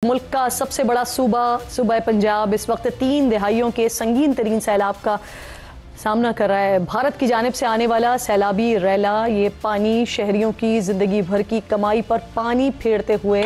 मुल्क का सबसे बड़ा सूबा पंजाब इस वक्त 3 दिहाइयों के संगीन तरीन सैलाब का सामना कर रहा है। भारत की जानिब से आने वाला सैलाबी रैला ये पानी शहरियों की ज़िंदगी भर की कमाई पर पानी फेरते हुए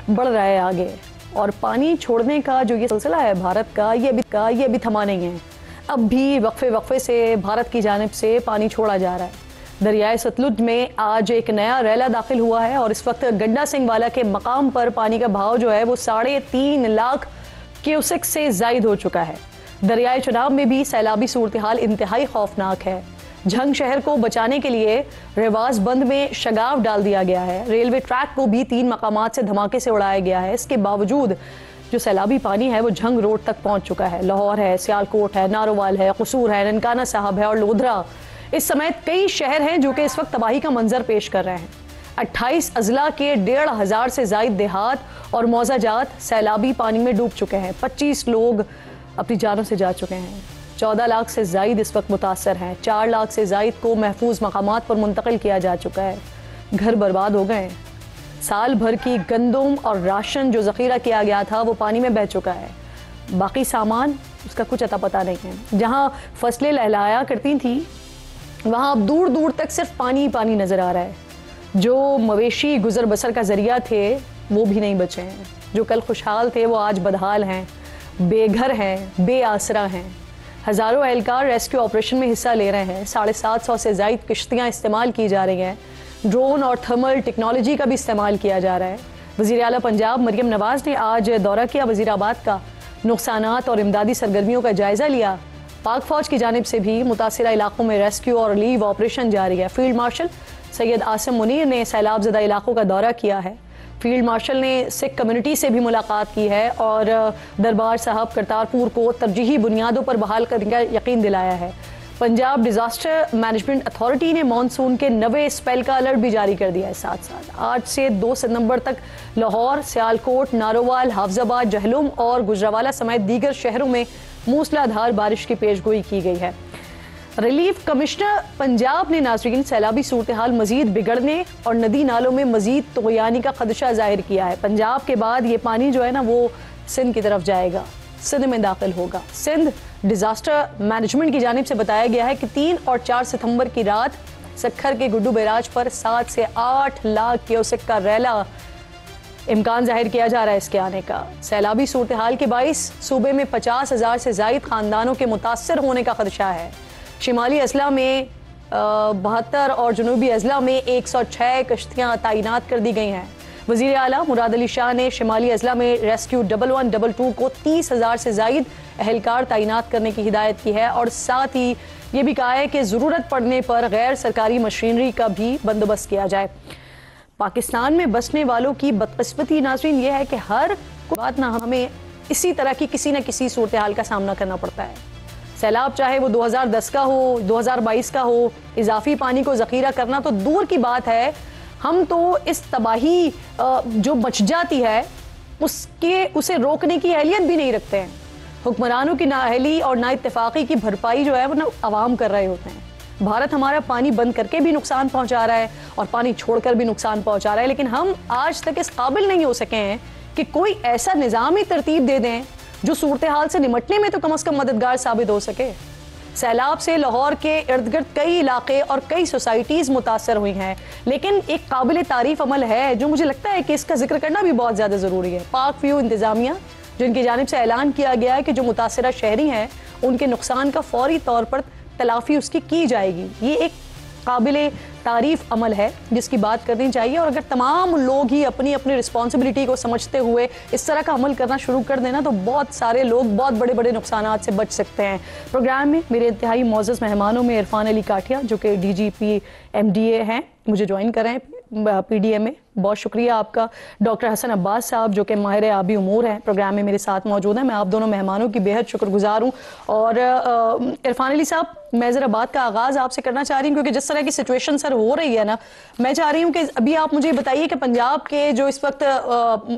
बढ़ रहा है आगे, और पानी छोड़ने का जो ये सिलसिला है भारत का ये अभी थमा नहीं है। अब भी वक्फे से भारत की जानिब से पानी छोड़ा जा रहा है। दरियाए सतलुज में आज एक नया रैला दाखिल हुआ है और इस वक्त गंडा सिंह वाला के मकाम पर पानी का बहाव जो है वो 3.5 लाख क्यूसेक से जायद हो चुका है। दरियाए चनाब में भी सैलाबी सूरत हाल इंतहाई खौफनाक है। झंग शहर को बचाने के लिए रिवाज बंद में शगाफ डाल दिया गया है। रेलवे ट्रैक को भी 3 मकामात से धमाके से उड़ाया गया है। इसके बावजूद जो सैलाबी पानी है वो झंग रोड तक पहुंच चुका है। लाहौर है, सियालकोट है, नारोवाल है, कसूर है, ननकाना साहब है और लोधरा इस समय कई शहर हैं जो कि इस वक्त तबाही का मंजर पेश कर रहे हैं। 28 अजला के 1,500 से जायद देहात और मौजाजात सैलाबी पानी में डूब चुके हैं। 25 लोग अपनी जानों से जा चुके हैं। 14 लाख से जायद इस वक्त मुतासर हैं। 4 लाख से जायद को महफूज मकामात पर मुंतकिल किया जा चुका है। घर बर्बाद हो गए। साल भर की गंदम और राशन जो जखीरा किया गया था वो पानी में बह चुका है। बाकी सामान उसका कुछ अता पता नहीं है। जहाँ फसलें लहलाया करती थी वहाँ अब दूर दूर तक सिर्फ पानी ही पानी नजर आ रहा है। जो मवेशी गुजर बसर का जरिया थे वो भी नहीं बचे हैं। जो कल खुशहाल थे वो आज बदहाल हैं, बेघर हैं, बेआसरा हैं। हज़ारों एहलकार रेस्क्यू ऑपरेशन में हिस्सा ले रहे हैं। 750 से ज़ायद किश्तियाँ इस्तेमाल की जा रही हैं। ड्रोन और थर्मल टेक्नोलॉजी का भी इस्तेमाल किया जा रहा है। वज़ीर आला पंजाब मरियम नवाज ने आज दौरा किया वज़ीराबाद का। नुकसानात और इमदादी सरगर्मियों का जायज़ा लिया। पाक फौज की जानिब से भी मुतासिरा इलाकों में रेस्क्यू और रिलीव ऑपरेशन जारी है। फील्ड मार्शल सैयद आसिम मुनीर ने सैलाब ज़दा इलाकों का दौरा किया है। फील्ड मार्शल ने सिख कम्युनिटी से भी मुलाकात की है और दरबार साहब करतारपुर को तरजीही बुनियादों पर बहाल करने का यकीन दिलाया है। पंजाब डिजास्टर मैनेजमेंट अथॉरिटी ने मानसून के 9वें स्पेल का अलर्ट भी जारी कर दिया है। साथ साथ आज से 2 सितंबर तक लाहौर, सियालकोट, नारोवाल, हाफजाबाद, जहलुम और गुजरावाला समेत दीगर शहरों में मूसलाधार बारिश की पेशगोई की गई है। रिलीफ कमिश्नर पंजाब ने नाज़रीन सैलाबी सूरत हाल मजीद बिगड़ने और नदी नालों में मजीद तग़यानी का खदशा जाहिर किया है। पंजाब के बाद ये पानी जो है ना वो सिंध की तरफ जाएगा, सिंध में दाखिल होगा। सिंध डिजास्टर मैनेजमेंट की जानिब से बताया गया है कि 3 और 4 सितंबर की रात सखर के गुड्डू बैराज पर 7 से 8 लाख क्यूसेक का रैला इम्कान जाहिर किया जा रहा है इसके आने का। सैलाबी सूरत हाल के बाइस सूबे में 50,000 से जायद खानदानों के मुतासर होने का खदशा है। शिमाली अजला में 72 और जनूबी अजला में 106 कश्तियाँ तैनात कर दी गई हैं। वज़ीर आला मुराद अली शाह ने शिमाली अजला में रेस्क्यू 1122 को 30,000 से जायद एहलकार तैनात करने की हिदायत की है और साथ ही ये भी कहा है कि ज़रूरत पड़ने पर गैर सरकारी मशीनरी का भी बंदोबस्त किया जाए। पाकिस्तान में बसने वालों की बदकिस्मती नाज़रीन ये है कि हर बात ना हमें इसी तरह की किसी न किसी सूरत हाल का सामना करना पड़ता है। सैलाब चाहे वो 2010 का हो, 2022 का हो, इजाफी पानी को ज़ख़ीरा करना तो दूर की बात है। हम तो इस तबाही जो मच जाती है उसे रोकने की अहलियत भी नहीं रखते हैं। हुक्मरानों की नाअहली और नाइत्तेफाकी की भरपाई जो है वो ना अवाम कर रहे होते हैं। भारत हमारा पानी बंद करके भी नुकसान पहुंचा रहा है और पानी छोड़कर भी नुकसान पहुंचा रहा है, लेकिन हम आज तक इस काबिल नहीं हो सके हैं कि कोई ऐसा निज़ामी तरतीब दे दें जो सूरत हाल से निमटने में तो कम से कम मददगार साबित हो सके। सैलाब से लाहौर के इर्द गिर्द कई इलाके और कई सोसाइटीज़ मुतासर हुई हैं, लेकिन एक काबिल तारीफ अमल है जो मुझे लगता है कि इसका जिक्र करना भी बहुत ज़्यादा ज़रूरी है। पाक व्यू इंतज़ामिया जिनकी जानिब से ऐलान किया गया है कि जो मुतासरा शहरी हैं उनके नुकसान का फौरी तौर पर तलाफी उसकी की जाएगी। ये एक काबिले तारीफ अमल है जिसकी बात करनी चाहिए, और अगर तमाम लोग ही अपनी अपनी रिस्पॉन्सिबिलिटी को समझते हुए इस तरह का अमल करना शुरू कर देना तो बहुत सारे लोग बहुत बड़े बड़े नुकसानात से बच सकते हैं। प्रोग्राम में मेरे इंतहाई मोअज़्ज़ज़ मेहमानों में इरफान अली काठिया जो कि DGP MDA हैं, मुझे ज्वाइन कर रहे हैं PDM में, बहुत शुक्रिया आपका। डॉक्टर हसन अब्बास साहब जो कि माहिर आबी उमूर हैं प्रोग्राम में मेरे साथ मौजूद हैं। मैं आप दोनों मेहमानों की बेहद शुक्रगुजार हूँ। और इरफान अली साहब, मैं ज़रा बात का आगाज़ आपसे करना चाह रही हूँ क्योंकि जिस तरह की सिचुएशन सर हो रही है ना, मैं चाह रही हूँ कि अभी आप मुझे बताइए कि पंजाब के जो इस वक्त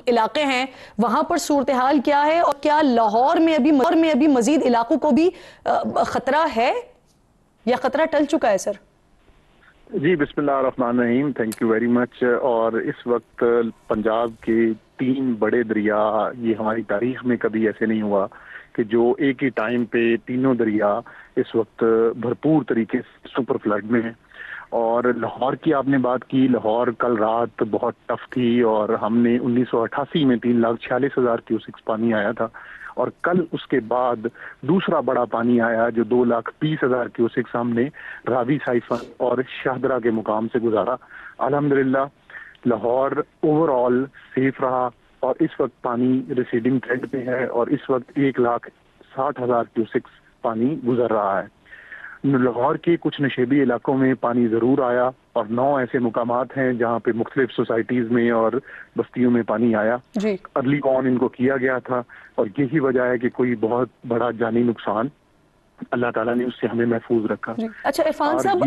इलाके हैं वहाँ पर सूरत हाल क्या है और क्या लाहौर में अभी मजीद इलाकों को भी ख़तरा है या ख़तरा टल चुका है सर? जी बिस्मिल्लाह रहमान रहीम, थैंक यू वेरी मच। और इस वक्त पंजाब के तीन बड़े दरिया, ये हमारी तारीख में कभी ऐसे नहीं हुआ कि जो एक ही टाइम पे तीनों दरिया इस वक्त भरपूर तरीके से सुपर फ्लड में है। और लाहौर की आपने बात की, लाहौर कल रात बहुत टफ थी और हमने 1988 में 3,46,000 क्यूसिक्स पानी आया था, और कल उसके बाद दूसरा बड़ा पानी आया जो 2,20,000 क्यूसिक्स हमने रावी साइफन और शाहदरा के मुकाम से गुजारा। अल्हम्दुलिल्लाह लाहौर ओवरऑल सेफ रहा और इस वक्त पानी रिसीडिंग ट्रेंड पे है और इस वक्त 1,60,000 क्यूसिक्स पानी गुजर रहा है। लाहौर के कुछ नशेबी इलाकों में पानी जरूर आया और 9 ऐसे मुकामात हैं जहाँ पे मुख्तलिफ सोसाइटीज में और बस्तियों में पानी आया। अर्ली ऑन इनको किया गया था और यही वजह है कि कोई बहुत बड़ा जानी नुकसान अल्लाह ताला ने उससे हमें महफूज रखा। अच्छा इरफान साहब,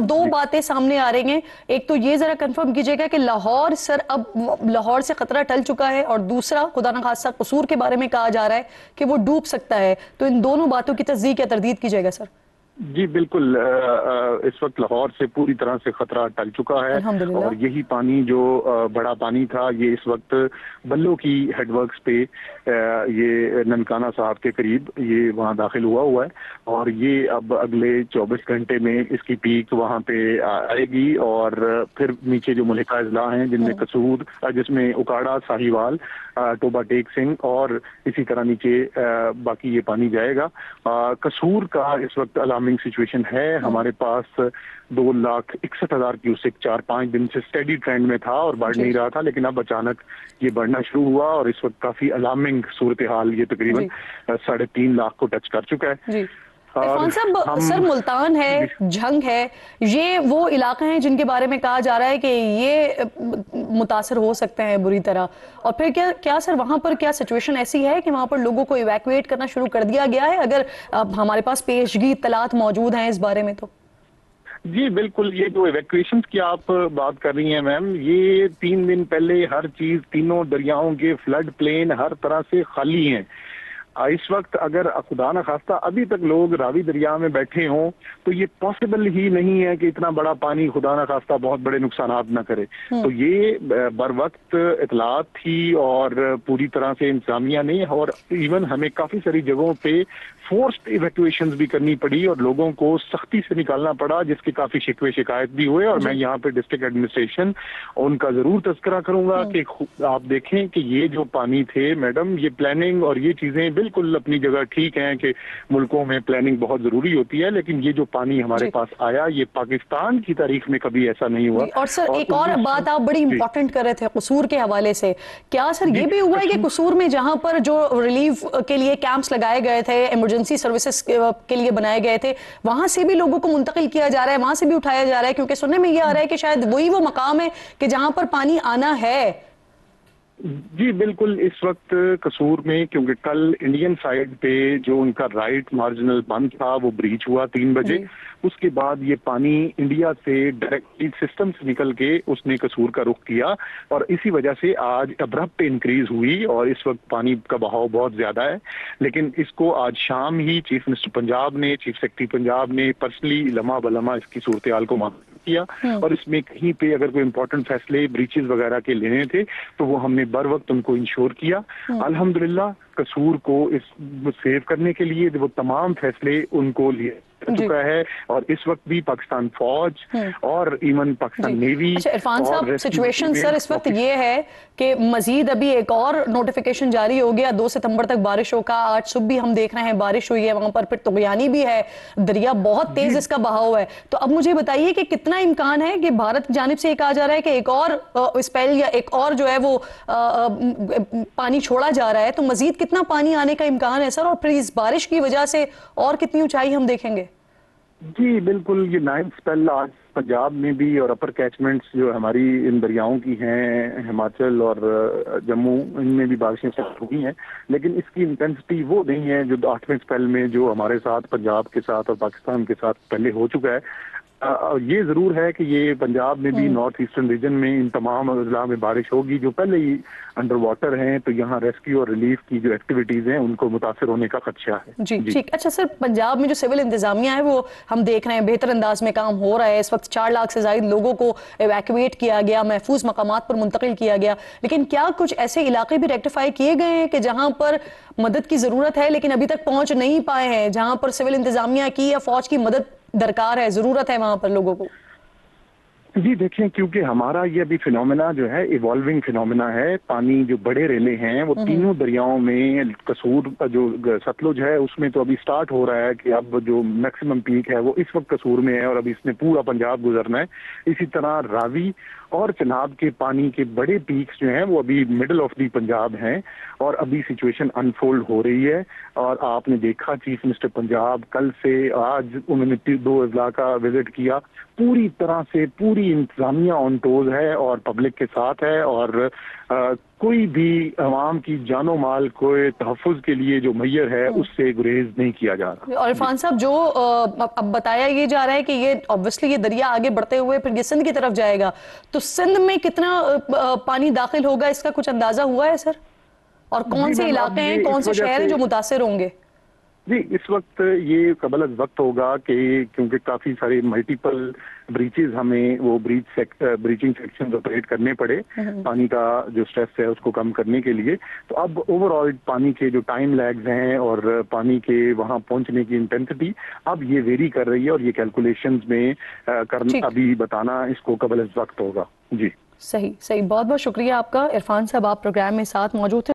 दो बातें सामने आ रही हैं। एक तो ये जरा कंफर्म कीजिएगा कि लाहौर सर अब लाहौर से खतरा टल चुका है, और दूसरा खुदा न खास्ता कसूर के बारे में कहा जा रहा है कि वो डूब सकता है। तो इन दोनों बातों की तस्दीक या तरदीद कीजिएगा सर। जी बिल्कुल, इस वक्त लाहौर से पूरी तरह से खतरा टल चुका है और यही पानी जो बड़ा पानी था ये इस वक्त बल्लो की हेडवर्क्स पे ये ननकाना साहब के करीब ये वहाँ दाखिल हुआ है और ये अब अगले 24 घंटे में इसकी पीक वहाँ पे आएगी और फिर नीचे जो मुल्का अजला हैं जिनमें कसूर, जिसमें उकाड़ा, साहिवाल, टोबा टेक सिंह और इसी तरह नीचे बाकी ये पानी जाएगा। कसूर का इस वक्त अलार्मिंग सिचुएशन है। हमारे पास 2,61,000 क्यूसिक 4-5 दिन से स्टेडी ट्रेंड में था और बढ़ नहीं रहा था, लेकिन अब अचानक ये बढ़ना शुरू हुआ और इस वक्त काफी अलार्मिंग सूरत हाल ये तकरीबन 3.5 लाख को टच कर चुका है। इरफान साहब, सर मुल्तान है, झंग है, ये वो इलाके हैं जिनके बारे में कहा जा रहा है कि ये मुतासर हो सकते हैं बुरी तरह, और फिर क्या सर वहां पर क्या सिचुएशन ऐसी है कि वहां पर लोगों को इवैक्यूएट करना शुरू कर दिया गया है? अगर हमारे पास पेशगी इत्तलात मौजूद हैं इस बारे में तो। जी बिल्कुल, ये जो इवैक्यूएशन की आप बात कर रही हैं मैम, ये 3 दिन पहले हर चीज, तीनों दरियाओं के फ्लड प्लेन हर तरह से खाली हैं। इस वक्त अगर खुदा न खास्ता अभी तक लोग रावी दरिया में बैठे हों तो ये पॉसिबल ही नहीं है कि इतना बड़ा पानी खुदा न खास्ता बहुत बड़े नुकसानात न करे। तो ये बर वक्त इतलात थी और पूरी तरह से इंतजामिया ने, और इवन हमें काफी सारी जगहों पे फोर्स्ड इवैक्यूएशंस भी करनी पड़ी और लोगों को सख्ती से निकालना पड़ा, जिसके काफी शिकवे शिकायत भी हुए। और मैं यहाँ पे डिस्ट्रिक्ट एडमिनिस्ट्रेशन उनका जरूर तस्करा करूंगा कि आप देखें कि ये जो पानी थे मैडम, ये प्लानिंग और ये चीजें बिल्कुल अपनी जगह ठीक हैं कि मुल्कों में प्लानिंग बहुत जरूरी होती है, लेकिन ये जो पानी हमारे पास आया ये पाकिस्तान की तारीख में कभी ऐसा नहीं हुआ। और सर एक और बात आप बड़ी इंपॉर्टेंट कर रहे थे कसूर के हवाले से, क्या सर ये भी हुआ है कि कसूर में जहां पर जो रिलीफ के लिए कैंप्स लगाए गए थे, इमरजेंसी सर्विसेज के लिए बनाए गए थे, वहां से भी लोगों को मुंतकिल किया जा रहा है, वहां से भी उठाया जा रहा है? क्योंकि सुनने में ये आ रहा है कि शायद वही वो मकाम है कि जहां पर पानी आना है। जी बिल्कुल, इस वक्त कसूर में क्योंकि कल इंडियन साइड पे जो उनका राइट मार्जिनल बंद था वो ब्रीच हुआ 3 बजे, उसके बाद ये पानी इंडिया से डायरेक्टली सिस्टम से निकल के उसने कसूर का रुख किया और इसी वजह से आज अब्रप्ट इंक्रीज हुई और इस वक्त पानी का बहाव बहुत ज्यादा है। लेकिन इसको आज शाम ही चीफ मिनिस्टर पंजाब ने, चीफ सेक्रेटरी पंजाब ने पर्सनली लम्हा बलमा इसकी सूरत हाल को मालूम किया और इसमें कहीं पे अगर कोई इंपॉर्टेंट फैसले ब्रीचेस वगैरह के लेने थे तो वो हमने बर वक्त उनको इंश्योर किया। अल्हम्दुलिल्लाह कसूर को इस सेव करने के लिए वो तमाम फैसले उनको लिए चुका है और इस वक्त भी पाकिस्तान फौज और इवन पाकिस्तान नेवी। अच्छा इरफान साहब, सिचुएशन सर इस वक्त ये है कि मजीद अभी एक और नोटिफिकेशन जारी हो गया 2 सितंबर तक बारिशों का। आज सुबह भी हम देख रहे हैं बारिश हुई है वहां पर, फिर तुगयानी भी है, दरिया बहुत तेज इसका बहाव है। तो अब मुझे बताइए कि कितना इम्कान है कि भारत की जानिब से कहा जा रहा है कि एक और स्पेल या एक और जो है वो पानी छोड़ा जा रहा है, तो मजीद कितना पानी आने का इम्कान है सर? और फिर इस बारिश की वजह से और कितनी ऊंचाई हम देखेंगे? जी बिल्कुल, ये 9th स्पेल आज पंजाब में भी और अपर कैचमेंट्स जो हमारी इन दरियाओं की हैं, हिमाचल और जम्मू, इनमें भी बारिशें स्टार्ट हुई हैं, लेकिन इसकी इंटेंसिटी वो नहीं है जो 8वें स्पेल में जो हमारे साथ पंजाब के साथ और पाकिस्तान के साथ पहले हो चुका है। ये जरूर है कि ये पंजाब में भी नॉर्थ ईस्टर्न रीजन में इन तमाम अजला में बारिश होगी जो पहले ही अंडर वाटर हैं, तो यहाँ रेस्क्यू और रिलीफ की जो एक्टिविटीज हैं उनको मुतासर होने का खदशा है। जी ठीक। अच्छा सर, पंजाब में जो सिविल इंतजामिया है वो हम देख रहे हैं बेहतर अंदाज में काम हो रहा है। इस वक्त 4 लाख से ज्यादा लोगों को एवैक्यूएट किया गया, महफूज मकामात पर मुंतकिल किया गया, लेकिन क्या कुछ ऐसे इलाके भी रेक्टिफाई किए गए हैं कि जहां पर मदद की जरूरत है लेकिन अभी तक पहुंच नहीं पाए हैं, जहां पर सिविल इंतजामिया की या फौज की मदद दरकार है, जरूरत है वहां पर लोगों को? जी देखिए, क्योंकि हमारा ये अभी फिनोमेना जो है इवॉल्विंग फिनोमेना है। पानी जो बड़े रेले हैं वो तीनों दरियाओं में, कसूर जो सतलुज है उसमें तो अभी स्टार्ट हो रहा है कि अब जो मैक्सिमम पीक है वो इस वक्त कसूर में है और अभी इसने पूरा पंजाब गुजरना है। इसी तरह रावी और चिनाब के पानी के बड़े पीक्स जो हैं वो अभी मिडल ऑफ दी पंजाब हैं और अभी सिचुएशन अनफोल्ड हो रही है। और आपने देखा चीफ मिनिस्टर पंजाब कल से आज उन्होंने 2 अजला का विजिट किया। पूरी तरह से पूरी इंतजामिया ऑन टोज है और पब्लिक के साथ है और कोई भी अवाम की जानो माल को तहफ़्फ़ुज़ के लिए जो मैयर है उससे गुरेज नहीं किया जा रहा। और इरफान साहब, जो अब बताया ये जा रहा है कि ये ऑब्वियसली ये दरिया आगे बढ़ते हुए फिर ये सिंध की तरफ जाएगा, तो सिंध में कितना पानी दाखिल होगा इसका कुछ अंदाजा हुआ है सर? और कौन से इलाके हैं, कौन से शहर हैं जो मुतासिर होंगे? जी, इस वक्त ये कबल अज़ वक्त होगा कि क्योंकि काफी सारे मल्टीपल ब्रीचेस हमें वो ब्रीचिंग सेक्शन ऑपरेट करने पड़े पानी का जो स्ट्रेस है उसको कम करने के लिए। तो अब ओवरऑल पानी के जो टाइम लैग्स हैं और पानी के वहां पहुंचने की इंटेंसिटी अब ये वेरी कर रही है और ये कैलकुलेशंस में करना अभी बताना इसको कबल अज़ वक्त होगा। जी सही, बहुत बहुत शुक्रिया आपका इरफान साहब, आप प्रोग्राम में साथ मौजूद थे।